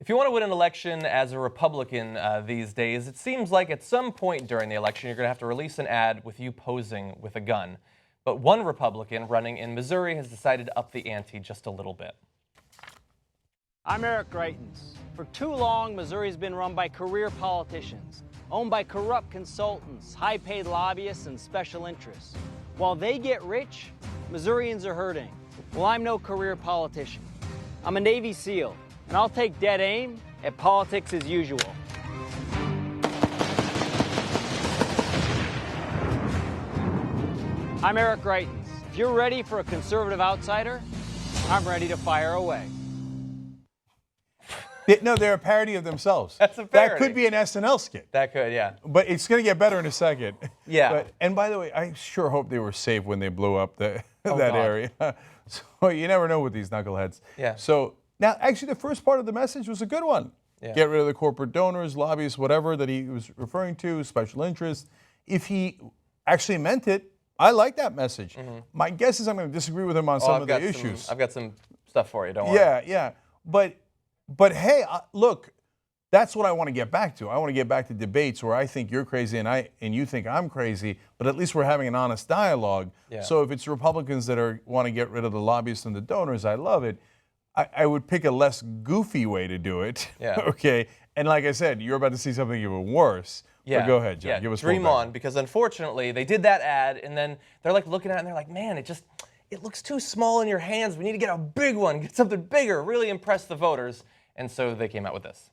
If you want to win an election as a Republican these days, it seems like at some point during the election you're going to have to release an ad with you posing with a gun. But one Republican running in Missouri has decided to up the ante just a little bit. I'm Eric Greitens. For too long, Missouri's been run by career politicians, owned by corrupt consultants, high-paid lobbyists, and special interests. While they get rich, Missourians are hurting. Well, I'm no career politician. I'm a Navy SEAL, and I'll take dead aim at politics as usual. I'm Eric Greitens. If you're ready for a conservative outsider, I'm ready to fire away. No, they're a parody of themselves. That's a parody. That could be an SNL skit. That could, yeah. But it's going to get better in a second. Yeah. And by the way, I sure hope they were safe when they blew up that God. area. So you never know with these knuckleheads. Yeah. So now, actually, the first part of the message was a good one. Yeah. Get rid of the corporate donors, lobbyists, whatever that he was referring to, special interests. If he actually meant it, I like that message. Mm-hmm. My guess is I'm going to disagree with him on some of the issues. I've got some stuff for you, don't worry. Yeah. But hey, look, that's what I want to get back to. I want to get back to debates where I think you're crazy and you think I'm crazy, but at least we're having an honest dialogue. Yeah. So if it's Republicans that want to get rid of the lobbyists and the donors, I love it. I would pick a less goofy way to do it. Yeah. Okay. And like I said, you're about to see something even worse. Yeah. But go ahead, John. Yeah. Give us Dream on, because unfortunately they did that ad and then they're like looking at it and they're like, man, it looks too small in your hands. We need to get a big one, get something bigger, really impress the voters. And so they came out with this.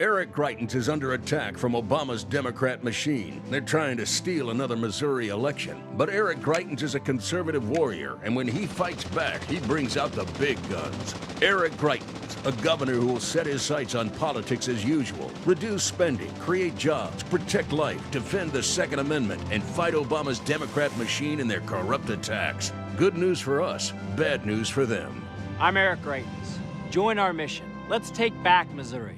Eric Greitens is under attack from Obama's Democrat machine. They're trying to steal another Missouri election. But Eric Greitens is a conservative warrior, and when he fights back, he brings out the big guns. Eric Greitens, a governor who will set his sights on politics as usual, reduce spending, create jobs, protect life, defend the Second Amendment, and fight Obama's Democrat machine and their corrupt attacks. Good news for us, bad news for them. I'm Eric Greitens. Join our mission. Let's take back Missouri.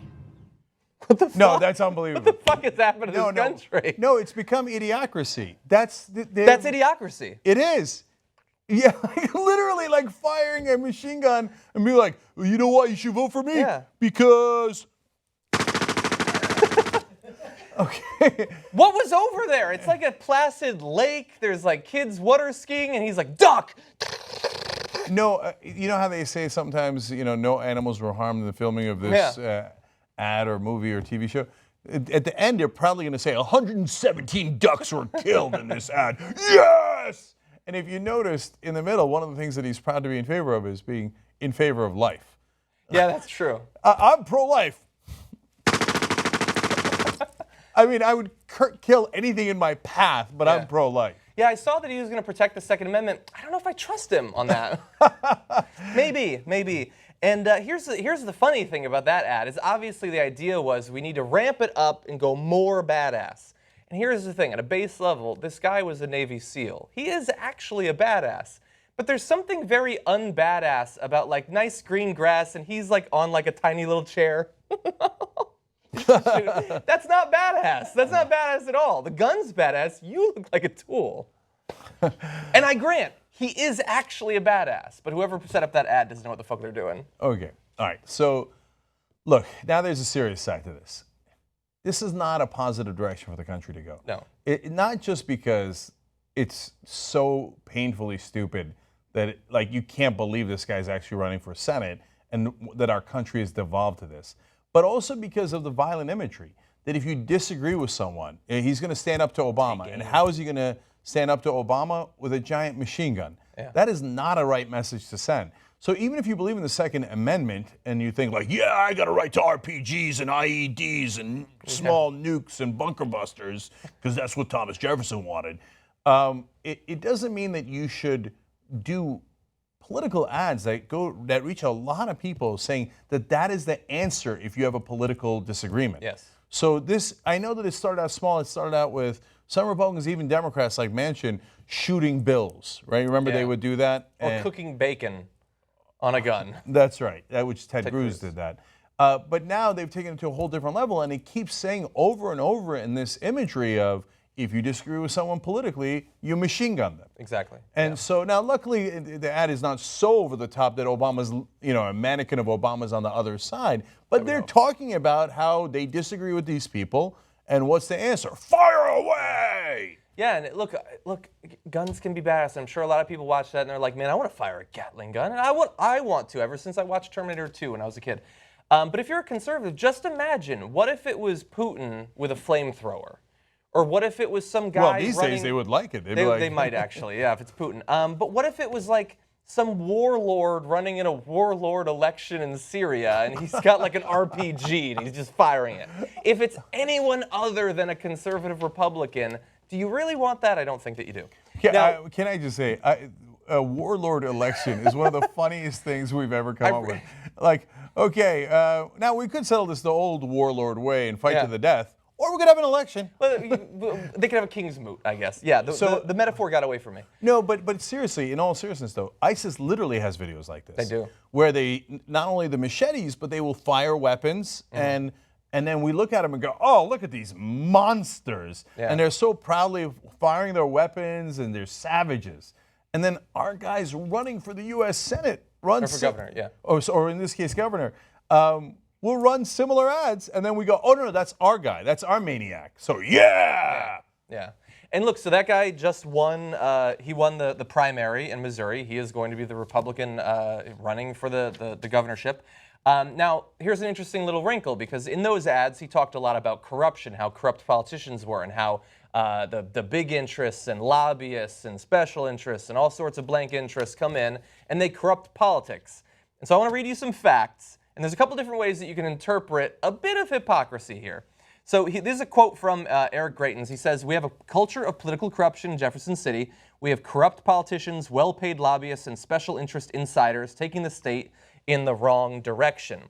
What the fuck? No, that's unbelievable. What the fuck has happened to this country? No, it's become idiocracy. That's idiocracy. It is. Yeah, literally like firing a machine gun and be like, well, you know what, you should vote for me? Yeah. Because... Okay. What was over there? It's like a placid lake. There's like kids water skiing and he's like, duck! No, you know how they say sometimes, no animals were harmed in the filming of this ad or movie or TV show? At the end, they're probably going to say 117 ducks were killed in this ad. Yes! And if you noticed, in the middle, one of the things that he's proud to be in favor of is being in favor of life. Yeah, that's true. I'm pro-life. I mean, I would kill anything in my path, but I'm pro-life. Yeah, I saw that he was going to protect the Second Amendment. I don't know if I trust him on that. Maybe. And here's the funny thing about that ad is obviously the idea was we need to ramp it up and go more badass. And here's the thing, at a base level, this guy was a Navy SEAL. He is actually a badass. But there's something very unbadass about like nice green grass and he's like on like a tiny little chair. That's not badass. That's not badass at all. The gun's badass. You look like a tool. And I grant, he is actually a badass. But whoever set up that ad doesn't know what the fuck they're doing. Okay. All right. So, look, now there's a serious side to this. This is not a positive direction for the country to go. No. Not just because it's so painfully stupid that you can't believe this guy's actually running for Senate and that our country has devolved to this. But also because of the violent imagery, that if you disagree with someone, he's going to stand up to Obama. And how is he going to stand up to Obama? With a giant machine gun. Yeah. That is not a right message to send. So even if you believe in the Second Amendment and you think I got a right to RPGs and IEDs and small nukes and bunker busters, because that's what Thomas Jefferson wanted, it doesn't mean that you should do political ads that reach a lot of people saying that is the answer if you have a political disagreement. Yes. So I know that it started out small. It started out with some Republicans, even Democrats like Manchin, shooting bills, right? Remember they would do that? Or cooking bacon on a gun. That's right, which Ted Cruz did that. But now they've taken it to a whole different level and it keeps saying over and over in this imagery of, if you disagree with someone politically, you machine gun them. Exactly. And so now, luckily, the ad is not so over the top that Obama's, a mannequin of Obama's on the other side. But they're talking about how they disagree with these people, and what's the answer? Fire away! Yeah, and look, guns can be badass. I'm sure a lot of people watch that and they're like, man, I want to fire a Gatling gun, and I want to ever since I watched Terminator 2 when I was a kid. But if you're a conservative, just imagine, what if it was Putin with a flamethrower? Or what if it was some guy Well, these running, days they would like it. They might actually, yeah, if it's Putin. But what if it was like some warlord running in a warlord election in Syria, and he's got like an RPG and he's just firing it? If it's anyone other than a conservative Republican, do you really want that? I don't think that you do. Can I just say, a warlord election is one of the funniest things we've ever come up with. Like, okay, now we could settle this the old warlord way and fight to the death. Or we could have an election. Well, they could have a king's moot, I guess. Yeah, the metaphor got away from me. No, but seriously, in all seriousness though, ISIS literally has videos like this. They do. Where they, not only the machetes, but they will fire weapons, and then we look at them and go, oh, look at these monsters. Yeah. And they're so proudly firing their weapons, and they're savages. And then our guys running for the U.S. Senate. Or for governor, yeah. Or in this case, governor. We'll run similar ads, and then we go, oh, no, that's our guy. That's our maniac. So, yeah. And look, so that guy just won. He won the primary in Missouri. He is going to be the Republican running for the governorship. Now, here's an interesting little wrinkle, because in those ads, he talked a lot about corruption, how corrupt politicians were, and how the big interests and lobbyists and special interests and all sorts of blank interests come in, and they corrupt politics. And so I want to read you some facts. And there's a couple different ways that you can interpret a bit of hypocrisy here. So this is a quote from Eric Greitens. He says, "We have a culture of political corruption in Jefferson City. We have corrupt politicians, well-paid lobbyists, and special interest insiders taking the state in the wrong direction.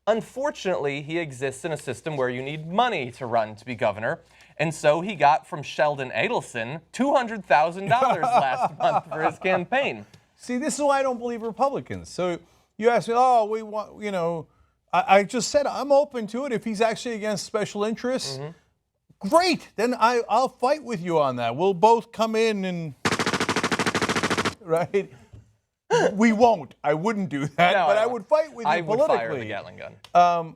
Unfortunately, he exists in a system where you need money to run to be governor. And so he got from Sheldon Adelson $200,000 last month for his campaign." See, this is why I don't believe Republicans. So you ask me, oh, we want, I just said I'm open to it if he's actually against special interests. Great, then I'll fight with you on that. We'll both come in and, right? We won't. I wouldn't do that, but I would fight with you politically. I would fire the Gatling gun.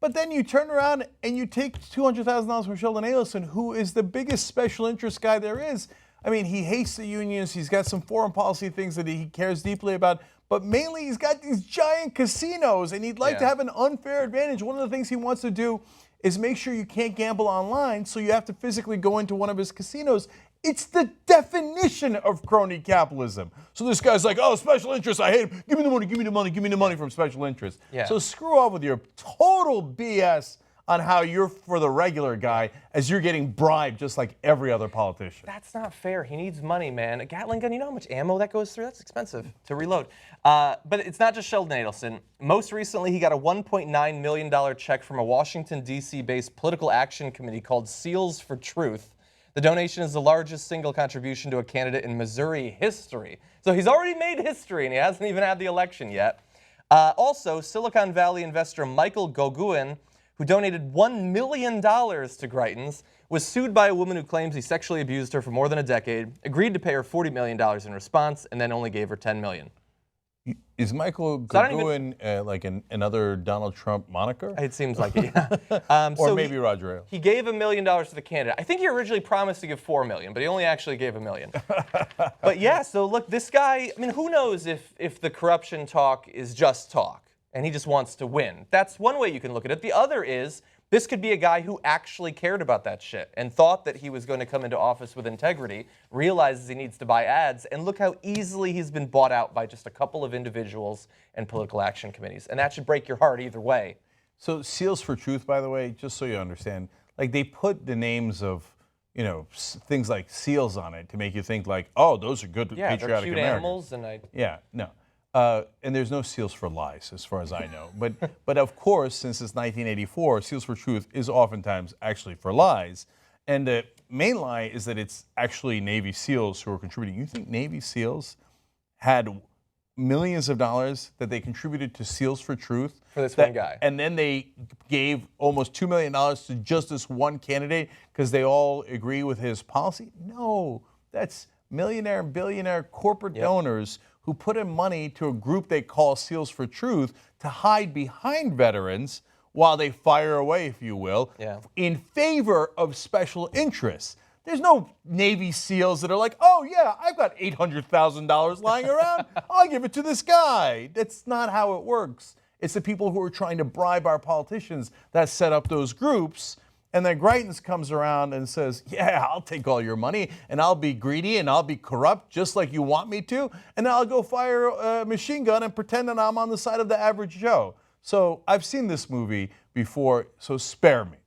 But then you turn around and you take $200,000 from Sheldon Adelson, who is the biggest special interest guy there is. I mean, he hates the unions. He's got some foreign policy things that he cares deeply about. But mainly, he's got these giant casinos, and he'd like to have an unfair advantage. One of the things he wants to do is make sure you can't gamble online, so you have to physically go into one of his casinos. It's the definition of crony capitalism. So this guy's like, oh, special interests, I hate him. Give me the money, give me the money, give me the money from special interests. Yeah. So screw off with your total BS on how you're for the regular guy as you're getting bribed just like every other politician. That's not fair. He needs money, man. A Gatling gun, you know how much ammo that goes through? That's expensive to reload. But it's not just Sheldon Adelson. Most recently, he got a $1.9 million check from a Washington, D.C.-based political action committee called Seals for Truth. The donation is the largest single contribution to a candidate in Missouri history. So he's already made history, and he hasn't even had the election yet. Also, Silicon Valley investor Michael Goguen, who donated $1 million to Greitens, was sued by a woman who claims he sexually abused her for more than a decade, agreed to pay her $40 million in response, and then only gave her $10 million. Is Michael Goguen like another Donald Trump moniker? It seems like it, yeah. Or so maybe Roger Ailes. He gave $1 million to the candidate. I think he originally promised to give $4 million, but he only actually gave $1 million. But yeah, so look, this guy, I mean, who knows if the corruption talk is just talk and he just wants to win. That's one way you can look at it. The other is, this could be a guy who actually cared about that shit and thought that he was going to come into office with integrity, realizes he needs to buy ads, and look how easily he's been bought out by just a couple of individuals and political action committees. And that should break your heart either way. So Seals for Truth, by the way, just so you understand, like they put the names of, things like seals on it to make you think like, oh, those are good patriotic they're cute Americans. Animals, and Yeah, no. And there's no seals for lies, as far as I know. But of course, since it's 1984, Seals for Truth is oftentimes actually for lies. And the main lie is that it's actually Navy SEALs who are contributing. You think Navy SEALs had millions of dollars that they contributed to Seals for Truth. For this one guy. And then they gave almost $2 million to just this one candidate because they all agree with his policy? No, that's millionaire and billionaire corporate donors who put in money to a group they call Seals for Truth to hide behind veterans while they fire away, if you will, in favor of special interests. There's no Navy SEALs that are like, oh yeah, I've got $800,000 lying around. I'll give it to this guy. That's not how it works. It's the people who are trying to bribe our politicians that set up those groups. And then Greitens comes around and says, yeah, I'll take all your money and I'll be greedy and I'll be corrupt just like you want me to. And then I'll go fire a machine gun and pretend that I'm on the side of the average Joe. So I've seen this movie before, so spare me.